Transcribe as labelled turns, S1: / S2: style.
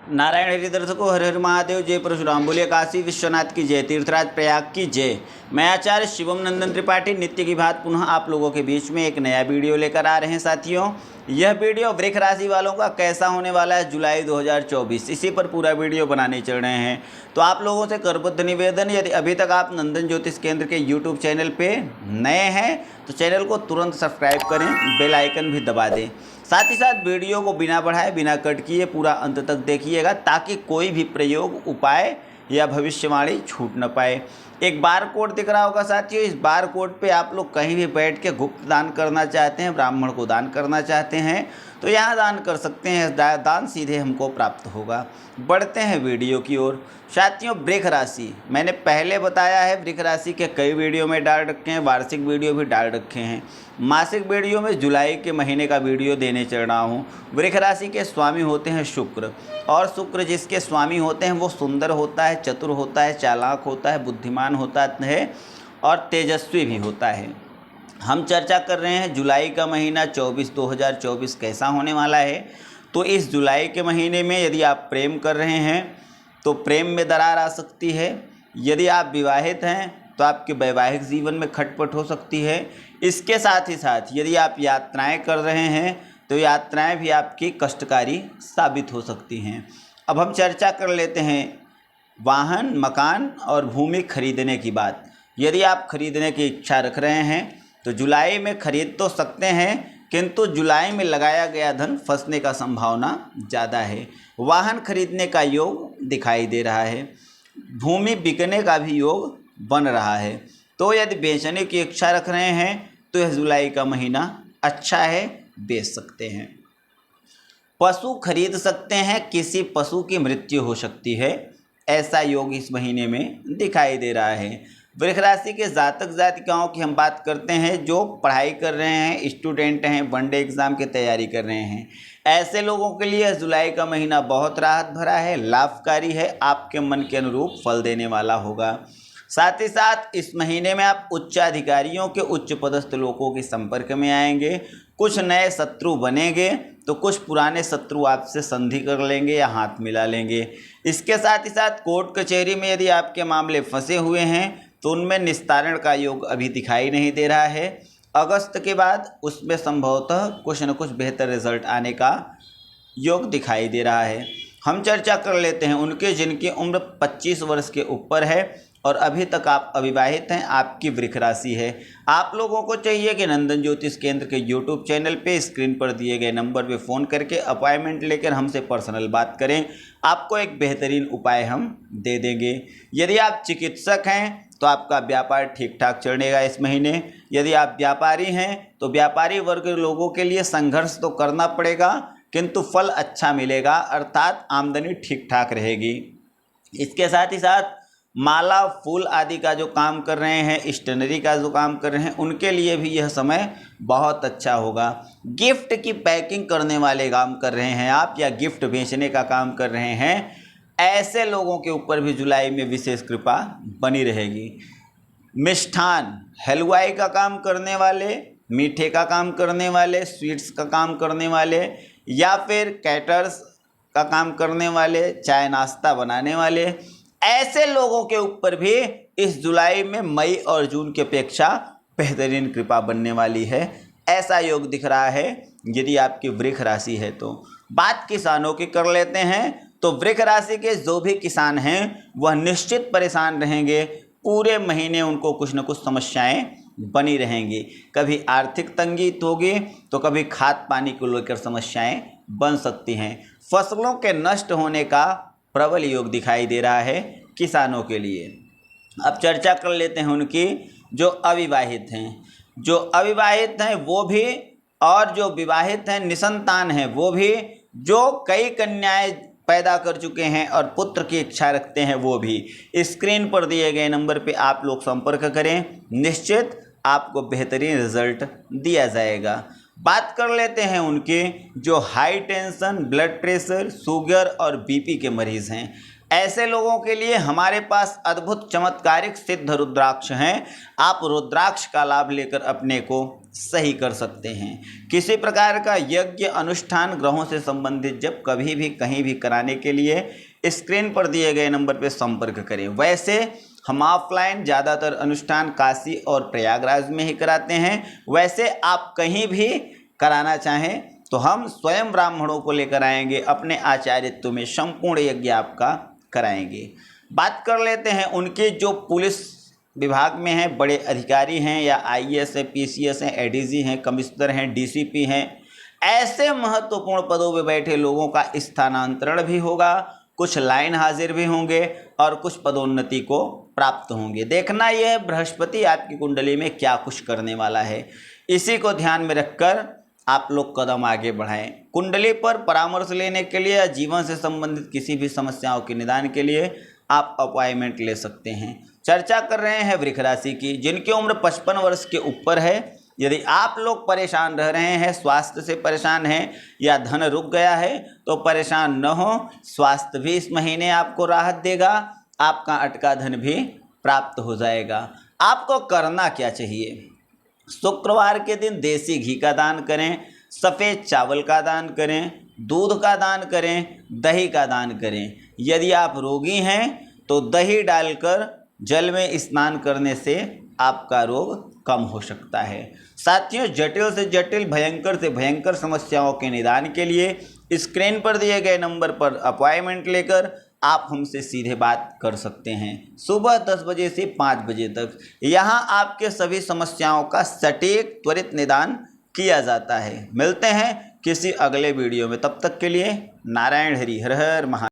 S1: नारायण हरि दर्शकों, हर हर महादेव, जय परशुराम, बोलिए काशी विश्वनाथ की जय, तीर्थराज प्रयाग की जय। मैं आचार्य शिवम नंदन त्रिपाठी नित्य की बात पुनः आप लोगों के बीच में एक नया वीडियो लेकर आ रहे हैं। साथियों, यह वीडियो वृष राशि वालों का कैसा होने वाला है जुलाई 2024, इसी पर पूरा वीडियो बनाने चल रहे हैं। तो आप लोगों से करबद्ध निवेदन, यदि अभी तक आप नंदन ज्योतिष केंद्र के यूट्यूब चैनल पे नए हैं तो चैनल को तुरंत सब्सक्राइब करें, बेल आइकन भी दबा दें। साथ ही साथ वीडियो को बिना बढ़ाए बिना कट किए पूरा अंत तक देखिएगा, ताकि कोई भी प्रयोग, उपाय या भविष्यवाणी छूट न पाए। एक बार कोड दिख रहा होगा साथियों, इस बार कोड पे आप लोग कहीं भी बैठ के गुप्त दान करना चाहते हैं, ब्राह्मण को दान करना चाहते हैं तो यहाँ दान कर सकते हैं। दान सीधे हमको प्राप्त होगा। बढ़ते हैं वीडियो की ओर। साथियों, वृष राशि मैंने पहले बताया है, वृष राशि के कई वीडियो में डाल रखे हैं, वार्षिक वीडियो भी डाल रखे हैं। मासिक वीडियो में जुलाई के महीने का वीडियो देने चल रहा हूँ। वृष राशि के स्वामी होते हैं शुक्र, और शुक्र जिसके स्वामी होते हैं वो सुंदर होता है, चतुर होता है, चालाक होता है, बुद्धिमान होता है और तेजस्वी भी होता है। हम चर्चा कर रहे हैं जुलाई का महीना 2024 कैसा होने वाला है। तो इस जुलाई के महीने में यदि आप प्रेम कर रहे हैं तो प्रेम में दरार आ सकती है। यदि आप विवाहित हैं तो आपके वैवाहिक जीवन में खटपट हो सकती है। इसके साथ ही साथ यदि आप यात्राएं कर रहे हैं तो यात्राएं भी आपकी कष्टकारी साबित हो सकती हैं। अब हम चर्चा कर लेते हैं वाहन, मकान और भूमि खरीदने की बात। यदि आप खरीदने की इच्छा रख रहे हैं तो जुलाई में खरीद तो सकते हैं, किंतु जुलाई में लगाया गया धन फंसने का संभावना ज़्यादा है। वाहन खरीदने का योग दिखाई दे रहा है, भूमि बिकने का भी योग बन रहा है। तो यदि बेचने की इच्छा रख रहे हैं तो यह जुलाई का महीना अच्छा है, बेच सकते हैं। पशु खरीद सकते हैं, किसी पशु की मृत्यु हो सकती है, ऐसा योग इस महीने में दिखाई दे रहा है। वृष राशि के जातक जातिकाओं की हम बात करते हैं जो पढ़ाई कर रहे हैं, स्टूडेंट हैं, वनडे एग्ज़ाम की तैयारी कर रहे हैं। ऐसे लोगों के लिए जुलाई का महीना बहुत राहत भरा है, लाभकारी है, आपके मन के अनुरूप फल देने वाला होगा। साथ ही साथ इस महीने में आप उच्च अधिकारियों के, उच्च पदस्थ लोगों के संपर्क में आएंगे। कुछ नए शत्रु बनेंगे तो कुछ पुराने शत्रु आपसे संधि कर लेंगे या हाथ मिला लेंगे। इसके साथ ही साथ कोर्ट कचहरी में यदि आपके मामले फंसे हुए हैं तो उनमें निस्तारण का योग अभी दिखाई नहीं दे रहा है। अगस्त के बाद उसमें संभवतः कुछ न कुछ बेहतर रिजल्ट आने का योग दिखाई दे रहा है। हम चर्चा कर लेते हैं उनके जिनकी उम्र 25 वर्ष के ऊपर है और अभी तक आप अविवाहित हैं, आपकी वृष राशि है। आप लोगों को चाहिए कि नंदन ज्योतिष केंद्र के यूट्यूब चैनल पे स्क्रीन पर दिए गए नंबर पे फ़ोन करके अपॉइंटमेंट लेकर हमसे पर्सनल बात करें, आपको एक बेहतरीन उपाय हम दे देंगे। यदि आप चिकित्सक हैं तो आपका व्यापार ठीक ठाक चलेगा इस महीने। यदि आप व्यापारी हैं तो व्यापारी वर्ग के लोगों के लिए संघर्ष तो करना पड़ेगा, किंतु फल अच्छा मिलेगा, अर्थात आमदनी ठीक ठाक रहेगी। इसके साथ ही साथ माला, फूल आदि का जो काम कर रहे हैं, स्टेशनरी का जो काम कर रहे हैं, उनके लिए भी यह समय बहुत अच्छा होगा। गिफ्ट की पैकिंग करने वाले काम कर रहे हैं आप, या गिफ्ट बेचने का काम कर रहे हैं, ऐसे लोगों के ऊपर भी जुलाई में विशेष कृपा बनी रहेगी। मिष्ठान, हलवाई का काम करने वाले, मीठे का काम करने वाले, स्वीट्स का काम करने वाले, या फिर कैटर्स का काम करने वाले, चाय नाश्ता बनाने वाले, ऐसे लोगों के ऊपर भी इस जुलाई में मई और जून की अपेक्षा बेहतरीन कृपा बनने वाली है, ऐसा योग दिख रहा है यदि आपकी वृष राशि है तो। बात किसानों की कर लेते हैं तो वृष राशि के जो भी किसान हैं वह निश्चित परेशान रहेंगे। पूरे महीने उनको कुछ न कुछ समस्याएं बनी रहेंगी। कभी आर्थिक तंगी होगी तो कभी खाद पानी को लेकर समस्याएं बन सकती हैं। फसलों के नष्ट होने का प्रबल योग दिखाई दे रहा है किसानों के लिए। अब चर्चा कर लेते हैं उनकी जो अविवाहित हैं। जो अविवाहित हैं वो भी, और जो विवाहित हैं, निसंतान हैं वो भी, जो कई कन्याएं पैदा कर चुके हैं और पुत्र की इच्छा रखते हैं वो भी, स्क्रीन पर दिए गए नंबर पे आप लोग संपर्क करें, निश्चित आपको बेहतरीन रिजल्ट दिया जाएगा। बात कर लेते हैं उनके जो high tension, blood pressure, sugar और बीपी के मरीज़ हैं। ऐसे लोगों के लिए हमारे पास अद्भुत चमत्कारिक सिद्ध रुद्राक्ष हैं। आप रुद्राक्ष का लाभ लेकर अपने को सही कर सकते हैं। किसी प्रकार का यज्ञ अनुष्ठान ग्रहों से संबंधित जब कभी भी कहीं भी कराने के लिए स्क्रीन पर दिए गए नंबर पर संपर्क करें। वैसे हम ऑफलाइन ज़्यादातर अनुष्ठान काशी और प्रयागराज में ही कराते हैं। वैसे आप कहीं भी कराना चाहें तो हम स्वयं ब्राह्मणों को लेकर आएंगे, अपने आचार्यत्व में संपूर्ण यज्ञ आपका कराएंगे। बात कर लेते हैं उनके जो पुलिस विभाग में हैं, बड़े अधिकारी हैं या आईएएस हैं, पीसीएस हैं, एडीजी हैं, कमिश्नर हैं, डीसीपी हैं, ऐसे महत्वपूर्ण पदों पर बैठे लोगों का स्थानांतरण भी होगा, कुछ लाइन हाजिर भी होंगे और कुछ पदोन्नति को प्राप्त होंगे। देखना यह है बृहस्पति आपकी कुंडली में क्या कुछ करने वाला है, इसी को ध्यान में रखकर आप लोग कदम आगे बढ़ाएं। कुंडली पर परामर्श लेने के लिए या जीवन से संबंधित किसी भी समस्याओं के निदान के लिए आप अपॉइंटमेंट ले सकते हैं। चर्चा कर रहे हैं वृष राशि की, जिनकी उम्र 55 वर्ष के ऊपर है। यदि आप लोग परेशान रह रहे हैं, स्वास्थ्य से परेशान हैं या धन रुक गया है तो परेशान न हो, स्वास्थ्य भी इस महीने आपको राहत देगा, आपका अटका धन भी प्राप्त हो जाएगा। आपको करना क्या चाहिए? शुक्रवार के दिन देसी घी का दान करें, सफ़ेद चावल का दान करें, दूध का दान करें, दही का दान करें। यदि आप रोगी हैं तो दही डालकर जल में स्नान करने से आपका रोग कम हो सकता है। साथियों, जटिल से जटिल, भयंकर से भयंकर समस्याओं के निदान के लिए स्क्रीन पर दिए गए नंबर पर अपॉइंटमेंट लेकर आप हमसे सीधे बात कर सकते हैं। सुबह 10 बजे से 5 बजे तक यहाँ आपके सभी समस्याओं का सटीक त्वरित निदान किया जाता है। मिलते हैं किसी अगले वीडियो में, तब तक के लिए नारायण हरि, हर हर महादेव।